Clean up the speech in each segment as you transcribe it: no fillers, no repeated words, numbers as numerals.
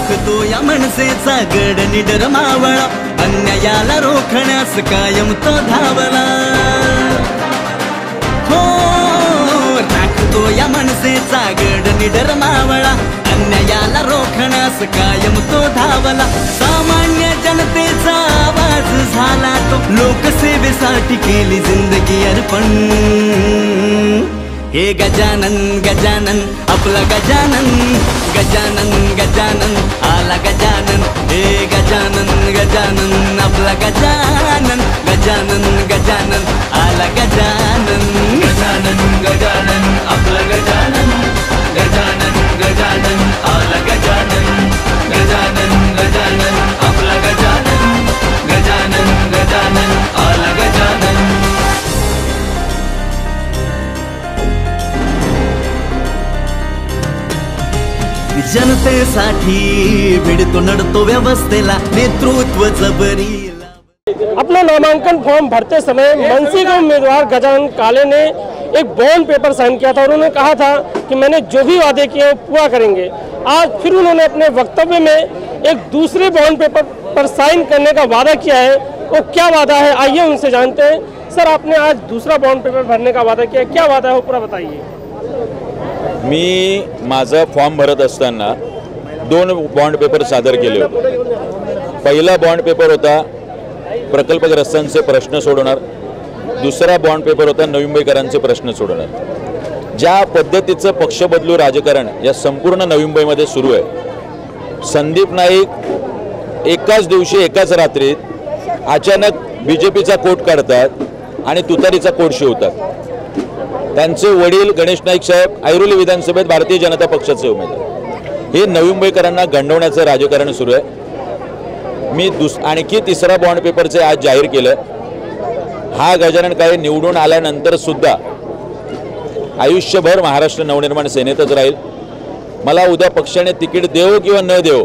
राखतो या मनसेचा गड निडर मावळा, अन्यायाला रोखण्यास कायम तो धावला। हो राखतो या मनसेचा गड निडर मावळा, अन्यायाला रोखण्यास कायम तो धावला। सामान्य जनतेचा आवाज झाला तो, लोकसेवेसाठी केली जिंदगी अर्पण। हे गजानन गजानन आपला गजानन, गजानन गजानन आला गजानन। हे गजानन गजानन आपला गजानन, गजानन गजानन आला गजानन। गजानन गजानन आपला गजानन, गजानन गजानन आला गजानन। गजानन गजानन आपला गजानन, गजानन गजानन आला गजानन। जनतेसाठी भिडतो नडतो व्यवस्थेला, नेतृत्व जबरीला। अपना नामांकन फॉर्म भरते समय मनसे के उम्मीदवार गजानन काले ने एक बॉन्ड पेपर साइन किया था और उन्होंने कहा था कि मैंने जो भी वादे किए पूरा करेंगे। आज फिर उन्होंने अपने वक्तव्य में एक दूसरे बॉन्ड पेपर पर साइन करने का वादा किया है। वो क्या वादा है, आइए उनसे जानते हैं। सर, आपने आज दूसरा बॉन्ड पेपर भरने का वादा किया, क्या वादा है वो पूरा बताइए। मी माझा फॉर्म भरत असताना 2 बॉन्ड पेपर सादर केले होते। पहिला बॉन्ड पेपर होता प्रकल्पग्रस्तांचे प्रश्न सोडवणार, दुसरा बॉन्ड पेपर होता नवी मुंबईकरांचे प्रश्न सोडवणार। ज्या पद्धतीचं पक्ष बदलू राजकारण या संपूर्ण नवी मुंबईमध्ये सुरू आहे, संदीप नाईक एकाच दिवशी एकाच रात्रीत अचानक बीजेपीचा कोट काढतात आणि तुतारीचा कोट शिवतात। त्यांचे वडील गणेश नाईक साहेब ऐरोली विधानसभेत भारतीय जनता पक्षाचे उमेदवार। हे नवी मुंबईकरांना गंडवण्याचं राजकारण सुरू आहे। मी आणखी तिसरा बॉन्ड पेपरचे आज जाहीर केलं। हा गजानन काळे निवडून आल्यानंतर सुद्धा आयुष्यभर महाराष्ट्र नवनिर्माण सेनेतच राहील। मला उद्या पक्षाने तिकीट देवो किंवा न देवो,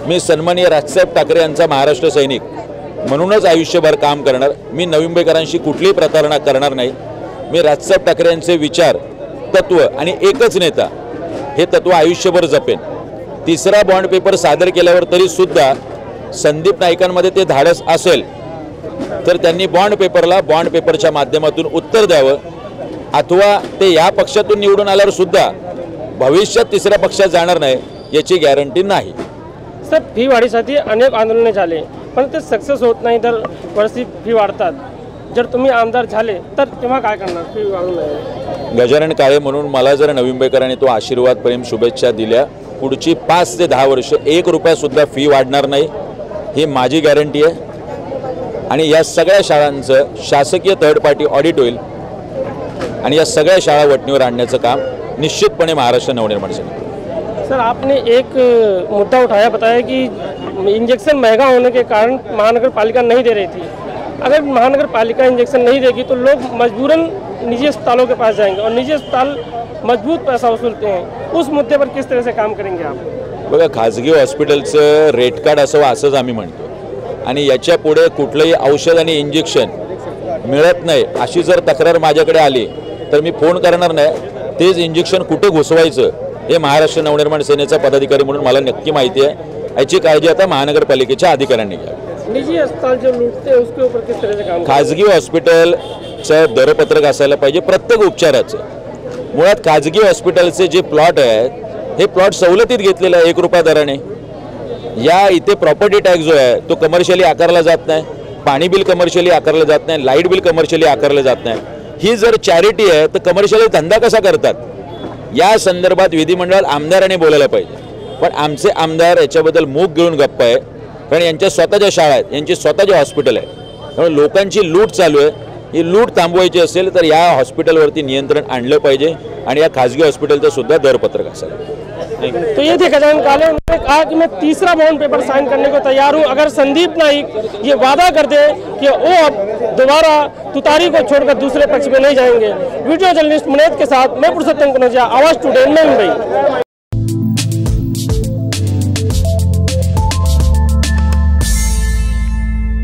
मी सन्माननीय राजसाहेब ठाकरे यांचा महाराष्ट्र सैनिक म्हणूनच आयुष्यभर काम करणार। मी नवी मुंबईकरांशी कुठलीही प्रतारणा करणार नाही। मी राजसाहेब ठाकरे यांचे विचार, तत्व आणि एकच नेता हे तत्व आयुष्यभर जपेन। तिसरा बॉन्ड पेपर सादर केल्यावर तरी सुद्धा संदीप नाईकांमध्ये ते धाडस असेल तर त्यांनी बॉन्ड पेपरच्या माध्यमातून उत्तर द्यावं, अथवा ते या पक्षातून निवडून आल्यावर सुद्धा भविष्यात तिसऱ्या पक्षात जाणार नाही याची गॅरंटी नाही। सर, फी वाढीसाठी अनेक आंदोलने झाले पण ते सक्सेस होत नाही, तर वर्षी फी वाढतात। जर तुम्ही आमदार झाले तर तेव्हा काय करणार? फी वाढवू नये। गजानन काळे म्हणून मला जर नवी मुंबईकरांनी तो आशीर्वाद, प्रेम, शुभेच्छा दिल्या, पुढची 5 ते 10 वर्ष 1 रुपया सुद्धा फी वाढणार नाही ही माझी गॅरंटी आहे। आणि या सगळ्या शाळांचं शासकीय थर्ड पार्टी ऑडिट होईल आणि या सगळ्या शाळा वटणीवर आणण्याचं काम निश्चितपणे महाराष्ट्र नवनिर्माण सेना। सर, आपने एक मुद्दा उठाया, बताया कि इंजेक्शन महंगा होने के कारण महानगर पालिका नहीं दे रही थी। अगर महानगर पालिका इंजेक्शन नहीं देगी तो लोग मजबूरन निजी अस्पतालों के पास जाएंगे और निजी अस्पताल मजबूत पैसा वसूलते हैं। उस मुद्दे पर किस तरह से काम करेंगे आप? बघा, खाजगी हॉस्पिटलचं रेट कार्ड असावं असंच आम्ही म्हणतो आणि याच्या पुढे कुठलंही औषध आणि इंजेक्शन मिळत नाही अशी जर तक्रार माझ्याकडे आली तर मी फोन करणार नाही। तेच इंजेक्शन कुठे घुसवायचं हे महाराष्ट्र नवनिर्माण सेनेचा पदाधिकारी म्हणून मला नक्की माहिती आहे। याची काळजी आता महानगरपालिकेच्या अधिकाऱ्यांनी घ्यावी। निजी अस्पताल जो लूटते हैं उसके ऊपर किस तरह से काम? खाजगी हॉस्पिटलचं दरपत्रक असायला पाहिजे प्रत्येक उपचाराचं। मुळात खाजगी हॉस्पिटलचे जे प्लॉट आहेत हे प्लॉट सवलतीत घेतलेले आहे 1 रुपया दराने। या इथे प्रॉपर्टी टॅक्स जो आहे तो कमर्शियली आकारला जात नाही, पाणी बिल कमर्शियली आकारलं जात नाही, लाईट बिल कमर्शियली आकारलं जात नाही। ही जर चॅरिटी आहे तर कमर्शियली धंदा कसा करतात या संदर्भात विधिमंडळात आमदारांनी बोलायला पाहिजे। पण आमचे आमदार याच्याबद्दल मूग घेऊन गप्प आहे, कारण यांच्या स्वतःच्या शाळा आहेत, यांची स्वतःचे हॉस्पिटल आहे, त्यामुळे लोकांची लूट चालू आहे। ही लूट थांबवायची असेल तर या हॉस्पिटलवरती नियंत्रण आणलं पाहिजे आणि या खाजगी हॉस्पिटलचं सुद्धा दरपत्रक असायला। तो ये थे गजानन काले, उन्होंने कहा कि मैं तीसरा बॉन्ड पेपर साइन करने को तैयार हूं अगर संदीप नाइक ये वादा कर दे कि वो अब दोबारा तुतारी को छोड़कर दूसरे पक्ष में नहीं जाएंगे। वीडियो जर्नलिस्ट मुनीत के साथ मैं पुरुषोत्तम कनौजिया, आवाज टुडे, मुंबई।